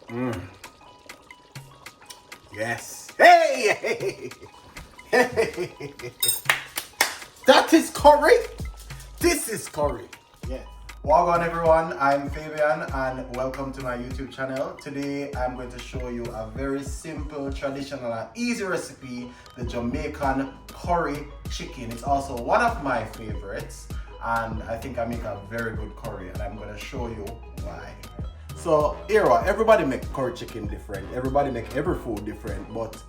Mm. Yes. Hey! That is curry. This is curry. Yeah. Welcome everyone, I'm Fabian and welcome to my YouTube channel. Today I'm going to show you a very simple, traditional and easy recipe, the Jamaican curry chicken. It's also one of my favorites and I think I make a very good curry and I'm going to show you why. So everybody make curry chicken different, everybody make every food different, but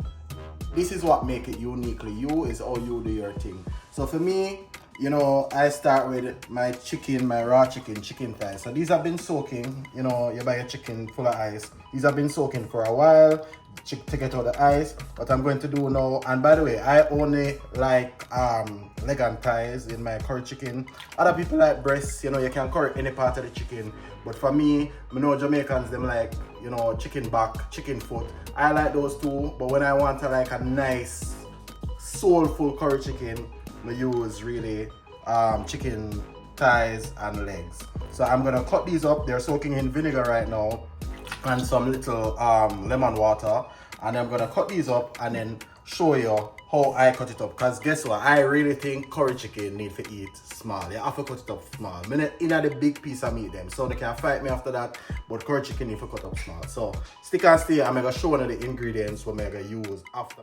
this is what make it uniquely you, is how you do your thing. So for me, you know, I start with my chicken, my raw chicken thighs. So these have been soaking, you know, you buy a chicken full of ice. These have been soaking for a while, take it out of the ice. What I'm going to do now, and by the way, I only like leg and thighs in my curry chicken. Other people like breasts, you know, you can curry any part of the chicken. But for me, I know Jamaicans, them like, you know, chicken back, chicken foot. I like those too, but when I want to like a nice, soulful curry chicken, I use really chicken thighs and legs. So I'm gonna cut these up. They're soaking in vinegar right now and some little lemon water. And I'm gonna cut these up and then show you how I cut it up. Because guess what? I really think curry chicken need to eat small. You have to cut it up small. I'm not in the big piece of meat them. So they can fight me after that. But curry chicken need to cut up small. So stick and stay. I'm gonna show you the ingredients what I'm gonna use after.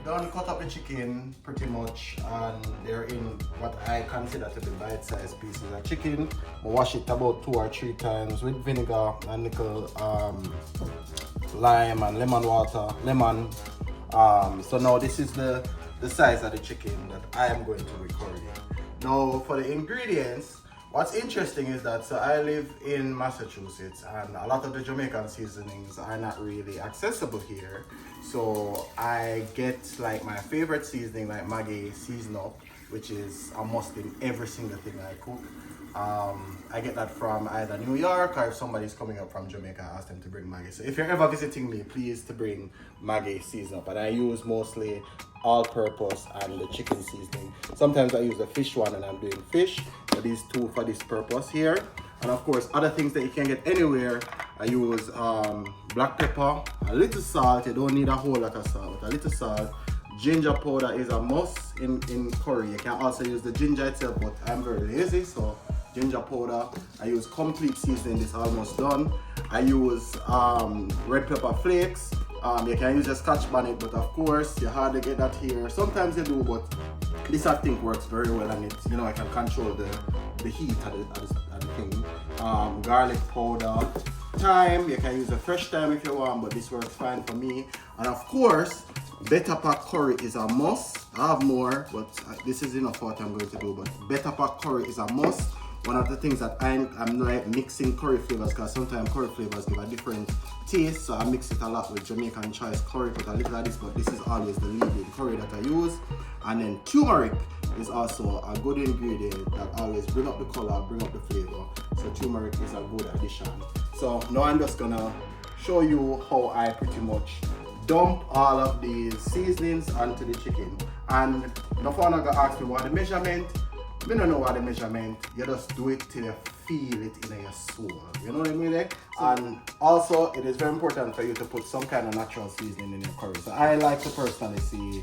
Done cut up the chicken pretty much, and they're in what I consider to be bite-sized pieces of chicken. I wash it about 2 or 3 times with vinegar and nickel lime and lemon. So now this is the size of the chicken that I am going to be currying. Now for the ingredients, what's interesting is that so I live in Massachusetts and a lot of the Jamaican seasonings are not really accessible here. So I get like my favorite seasoning like Maggi season up, which is a must in every single thing I cook. I get that from either New York or if somebody's coming up from Jamaica, I ask them to bring Maggi. So if you're ever visiting me, please to bring Maggi season up. And I use mostly all-purpose and the chicken seasoning. Sometimes I use the fish one and I'm doing fish. So these two for this purpose here. And of course, other things that you can get anywhere, I use black pepper, a little salt. You don't need a whole lot of salt, but a little salt. Ginger powder is a must in curry. You can also use the ginger itself, but I'm very lazy, so ginger powder. I use complete seasoning, this is almost done. I use red pepper flakes. You can use a scotch bonnet, but of course you hardly get that here. Sometimes you do, but this I think works very well, and it, you know, I can control the heat of the thing. Garlic powder, thyme. You can use a fresh thyme if you want, but this works fine for me. And of course, better pack curry is a must. I have more, but this is enough for what I'm going to do. But better pack curry is a must. One of the things that I'm like mixing curry flavors, because sometimes curry flavors give a different taste, so I mix it a lot with Jamaican choice curry, put a little of this, but this is always the leading curry that I use. And then turmeric is also a good ingredient that always bring up the color, bring up the flavor. So turmeric is a good addition. So now I'm just gonna show you how I pretty much dump all of these seasonings onto the chicken. And no one gonna ask me what the measurement. I don't know what the measurement, you just do it till you feel it in your soul. You know what I mean? Eh? And also, it is very important for you to put some kind of natural seasoning in your curry. So I like to personally see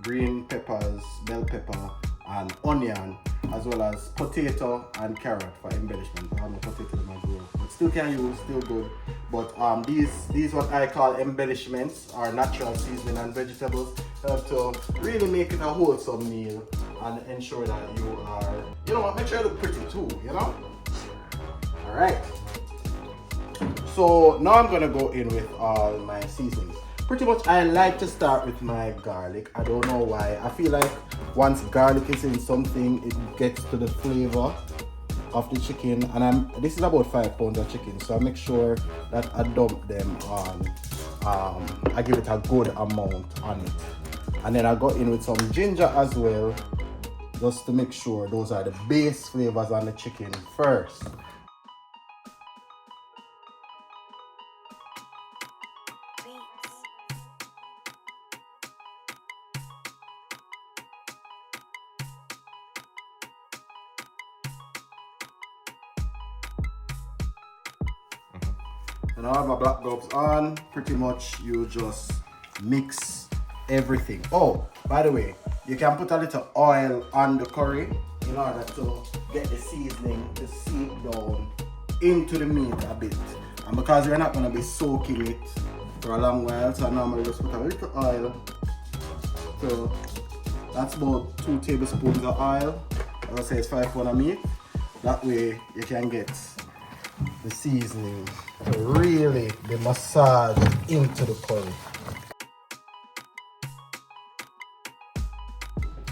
green peppers, bell pepper, and onion, as well as potato and carrot for embellishment. I have no potato in my grill, but still can use, still good. But these what I call embellishments, are natural seasoning and vegetables, help to really make it a wholesome meal and ensure that you are, you know, make sure you look pretty too, you know? All right. So now I'm gonna go in with all my seasonings. Pretty much I like to start with my garlic. I don't know why. I feel like once garlic is in something, it gets to the flavor of the chicken. And this is about 5 pounds of chicken, so I make sure that I dump them on, I give it a good amount on it. And then I go in with some ginger as well. just to make sure those are the base flavors on the chicken first. And I have my black gloves on. Pretty much you just mix everything. Oh, by the way, you can put a little oil on the curry in order to get the seasoning to seep down into the meat a bit. And because you're not going to be soaking it for a long while, so I normally just put a little oil. So that's about 2 tablespoons of oil. I'll say it's 5 pounds of meat. That way you can get the seasoning to really be massaged into the curry.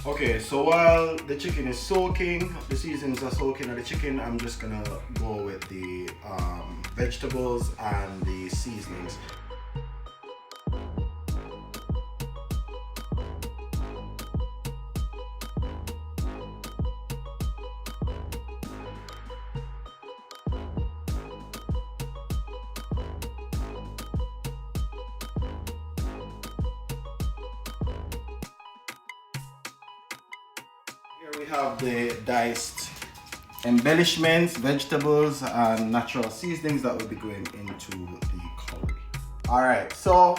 Okay, so while the chicken is soaking, the seasonings are soaking on the chicken, I'm just gonna go with the vegetables and the seasonings. Here we have the diced embellishments, vegetables, and natural seasonings that will be going into the curry. Alright, so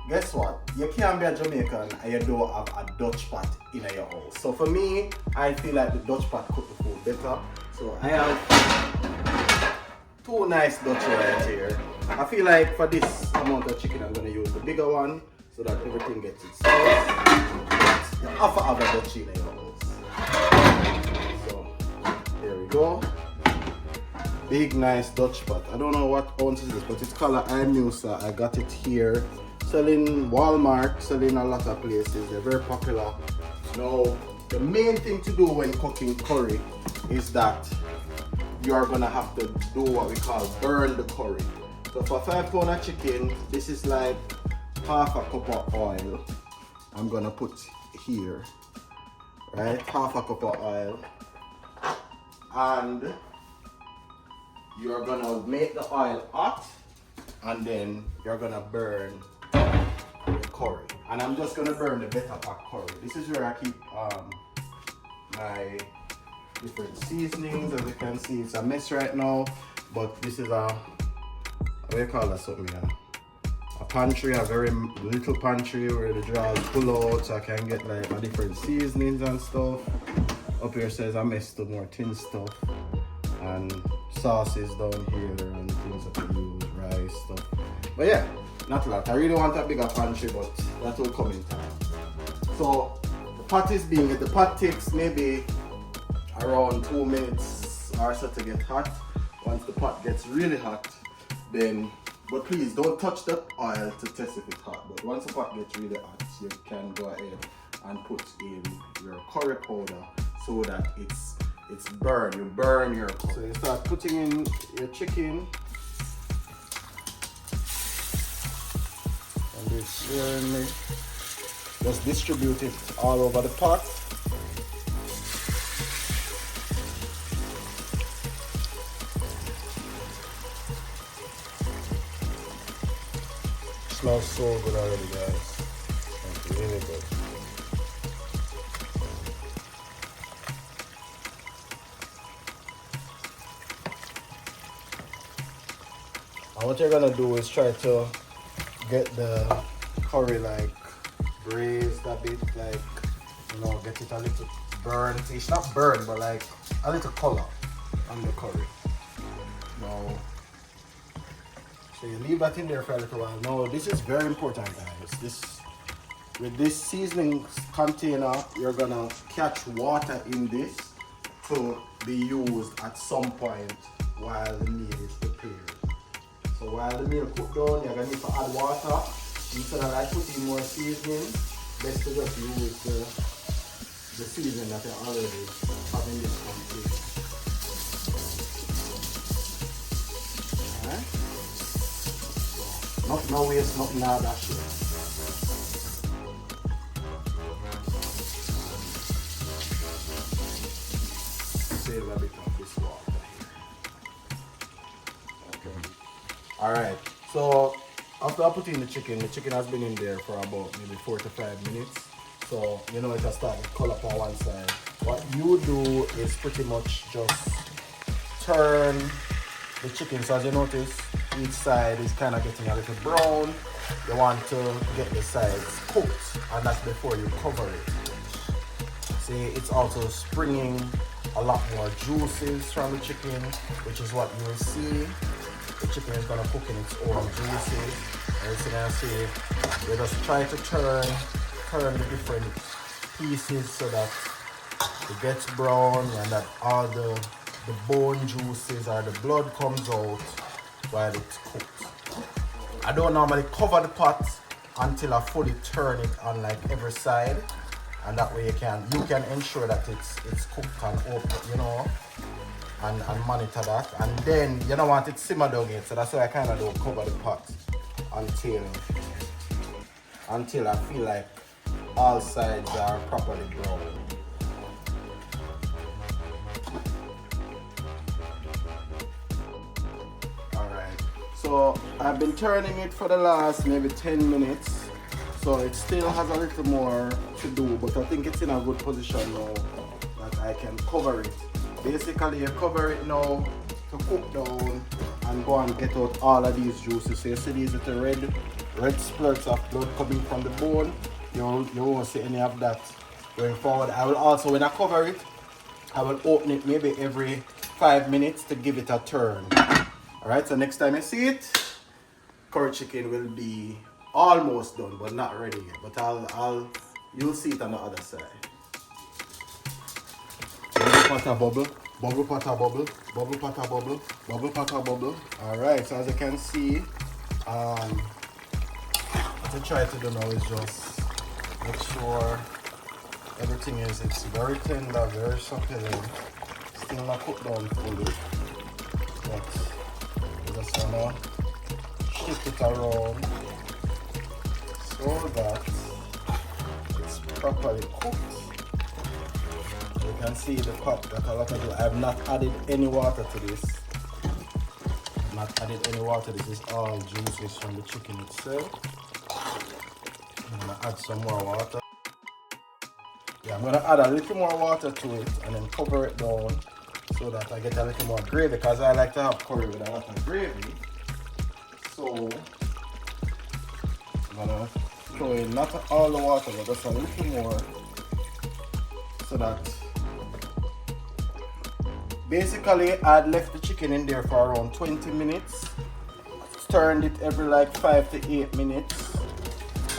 guess what? You can't be a Jamaican and you don't have a Dutch pot in your house. So for me, I feel like the Dutch pot cook the food better. So I have 2 nice Dutch right here. I feel like for this amount of chicken, I'm going to use the bigger one so that everything gets its sauce. You have to have a Dutch in your house. So here we go. Big nice Dutch pot. I don't know what ounce is this, but it's called I'm new, so I got it here. Selling Walmart, selling a lot of places. They're very popular. Now the main thing to do when cooking curry is that you are gonna have to do what we call burn the curry. So for 5 pounds of chicken, this is like half a cup of oil. I'm gonna put here. Right, half a cup of oil, and you're gonna make the oil hot, and then you're gonna burn the curry. And I'm just gonna burn the better part curry. This is where I keep my different seasonings. As you can see, it's a mess right now, but this is a, what do you call that, something? A pantry, a very little pantry where the drawers pull out so I can get like my different seasonings and stuff. Up here says I messed up more tin stuff and sauces down here and things that I use, rice stuff. But yeah, not a lot. I really want a bigger pantry, but that will come in time. So the pot is being, the pot takes maybe around 2 minutes or so to get hot. Once the pot gets really hot, then, but please don't touch the oil to test if it's hot. But once the pot gets really hot, you can go ahead and put in your curry powder so that it's burned. You burn your curry. So you start putting in your chicken. And just distribute it all over the pot. Smells so good already, guys. It's really good. And what you're gonna do is try to get the curry like braised a bit, like, you know, get it a little burnt. It's not burnt, but like a little color on the curry. Now, so you leave that in there for a little while. Now, this is very important, guys. With this seasoning container, you're gonna catch water in this to be used at some point while the meal is prepared. So while the meal cook down, you're gonna need to add water. Instead of like putting more seasoning, best to just use the seasoning that you already have in this container. Alright? No waste, nothing out of that shit. little bit of this water here. Okay. Alright, so after I put in the chicken has been in there for about maybe 4 to 5 minutes. So you know it has started to color up on one side. What you do is pretty much just turn the chicken. So as you notice, each side is kind of getting a little brown. You want to get the sides cooked, and that's before you cover it. See, it's also springing a lot more juices from the chicken, which is what you will see. The chicken is gonna cook in its own juices. As you can see, you just try to turn the different pieces so that it gets brown and that all the bone juices or the blood comes out while it's cooked. I don't normally cover the pot until I fully turn it on like every side, and that way you can ensure that it's cooked and open, you know, and monitor that. And then you don't want it simmer down yet, so that's why I kind of don't cover the pot until I feel like all sides are properly brown. Alright, so I've been turning it for the last maybe 10 minutes. So it still has a little more to do, but I think it's in a good position now that I can cover it. Basically, you cover it now to cook down and go and get out all of these juices. So you see these little red splurts of blood coming from the bone. You won't see any of that going forward. I will also, when I cover it, I will open it maybe every 5 minutes to give it a turn. Alright, so next time you see it, curry chicken will be almost done, but not ready yet. But you'll see it on the other side. Bubble patter bubble, bubble patter bubble, bubble patter bubble, bubble patter bubble. Alright, so as you can see, what I try to do now is just make sure everything it's very tender, very succulent, still not cooked down fully, but you just wanna shift it around so that it's properly cooked. You can see the pot that a lot of you, I have not added any water to this. This is all juices from the chicken itself. I'm gonna add some more water. Yeah, I'm gonna add a little more water to it and then cover it down so that I get a little more gravy, because I like to have curry with a lot of gravy. So I'm gonna throw in not all the water, but just a little more, so that basically I'd left the chicken in there for around 20 minutes. Turned it every like 5 to 8 minutes,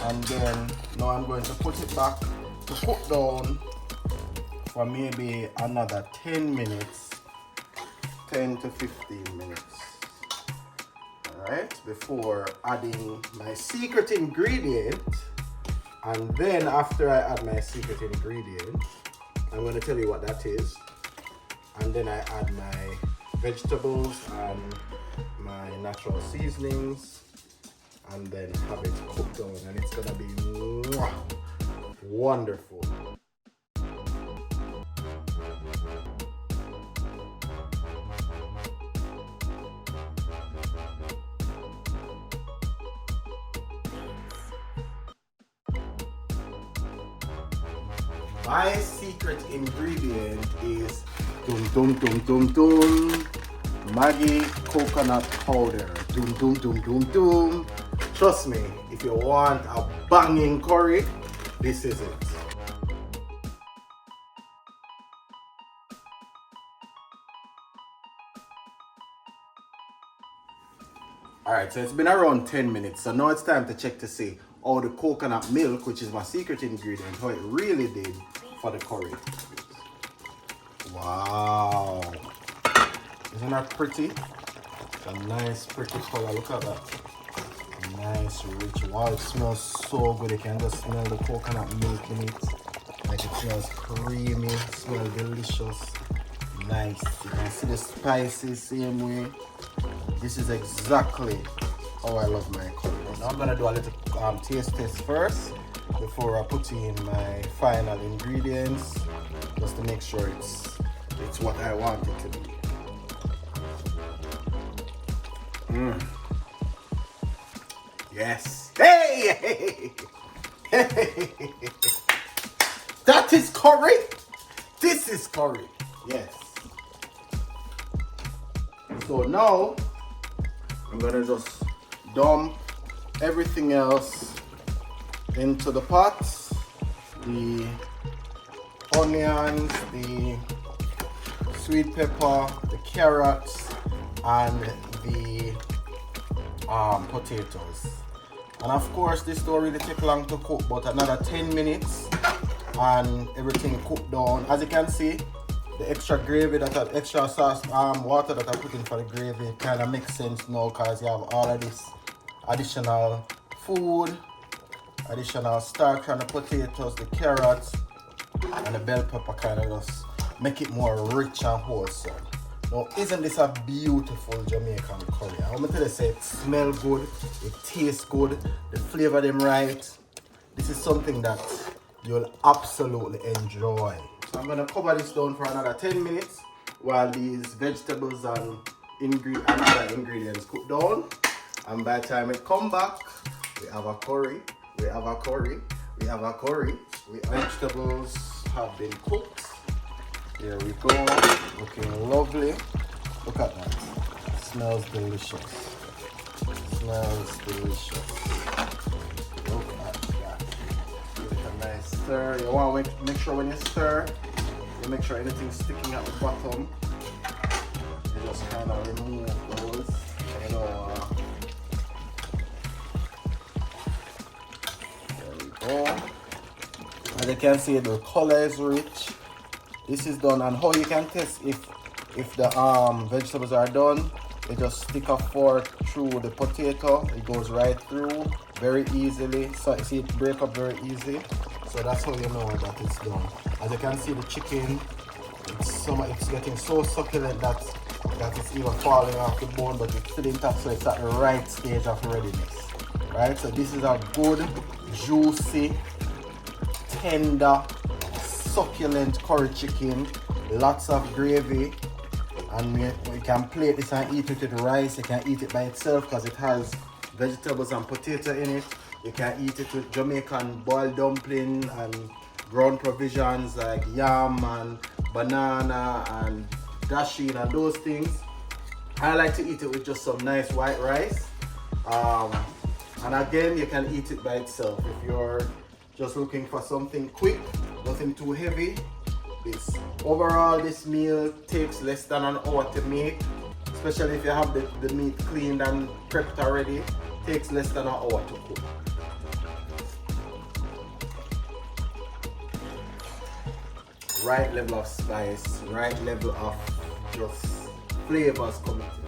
and then now I'm going to put it back to cook down for maybe another 10 minutes, 10 to 15 minutes. Alright, before adding my secret ingredient. And then after I add my secret ingredient, I'm going to tell you what that is. And then I add my vegetables and my natural seasonings, and then have it cooked down, and it's gonna be wonderful. My secret ingredient is Maggi coconut powder. Trust me, if you want a banging curry, this is it. Alright, so it's been around 10 minutes, so now it's time to check to see how the coconut milk, which is my secret ingredient, how it really did for the curry. Wow. Isn't that pretty? It's a nice pretty color, look at that. Nice, rich. Wow, it smells so good. You can just smell the coconut milk in it. Like it smells creamy, it smells delicious. Nice. You can see the spices same way. This is exactly how I love my curry. Now I'm gonna do a little taste test first before I put in my final ingredients, just to make sure it's it's what I want it to be. Yes. Hey! That is curry. This is curry. Yes. So now I'm gonna just dump everything else into the pot. The onions, the sweet pepper, the carrots, and the potatoes. And of course this don't really take long to cook, but another 10 minutes and everything cooked down. As you can see, the extra gravy extra sauce water that I put in for the gravy kind of makes sense now, because you have all of this additional food, additional starch on the potatoes, the carrots, and the bell pepper kind of just make it more rich and wholesome. Now, isn't this a beautiful Jamaican curry? I'm gonna tell you, say it smells good, it tastes good, the flavor them right. This is something that you'll absolutely enjoy. So I'm gonna cover this down for another 10 minutes while these vegetables and other ingredients cook down. And by the time it come back, we have a curry, we have a curry, we have a curry. Vegetables have been cooked. Here we go, looking lovely. Look at that, smells delicious. Smells delicious. Look at that. Give it a nice stir. You want to make sure when you stir, you make sure anything's sticking at the bottom. You just kind of remove those. There we go. As you can see, the color is rich. This is done, and how you can test if the vegetables are done, you just stick a fork through the potato. It goes right through very easily. So you see it break up very easy. So that's how you know that it's done. As you can see, the chicken, it's getting so succulent that it's even falling off the bone, but it's still intact, so it's at the right stage of readiness. Right? So this is a good, juicy, tender, succulent curry chicken, lots of gravy, and we can plate this and eat it with rice. You can eat it by itself because it has vegetables and potato in it. You can eat it with Jamaican boiled dumpling and ground provisions like yam and banana and dasheen and those things. I like to eat it with just some nice white rice. And again, you can eat it by itself if you're just looking for something quick, nothing too heavy. Overall, this meal takes less than an hour to make, especially if you have the meat cleaned and prepped already. It takes less than an hour to cook. Right level of spice, right level of just flavors coming in.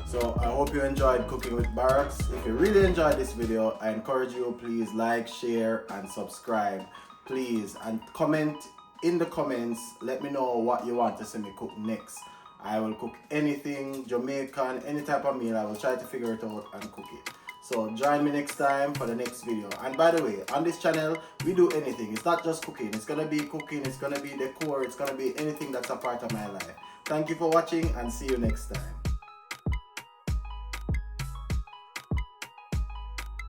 So I hope you enjoyed cooking with Barracks. If you really enjoyed this video, I encourage you, please like, share, and subscribe. Please, and comment in the comments. Let me know what you want to see me cook next. I will cook anything Jamaican, any type of meal. I will try to figure it out and cook it. So join me next time for the next video. And by the way, on this channel, we do anything. It's not just cooking. It's gonna be cooking, it's gonna be decor, it's gonna be anything that's a part of my life. Thank you for watching, and see you next time.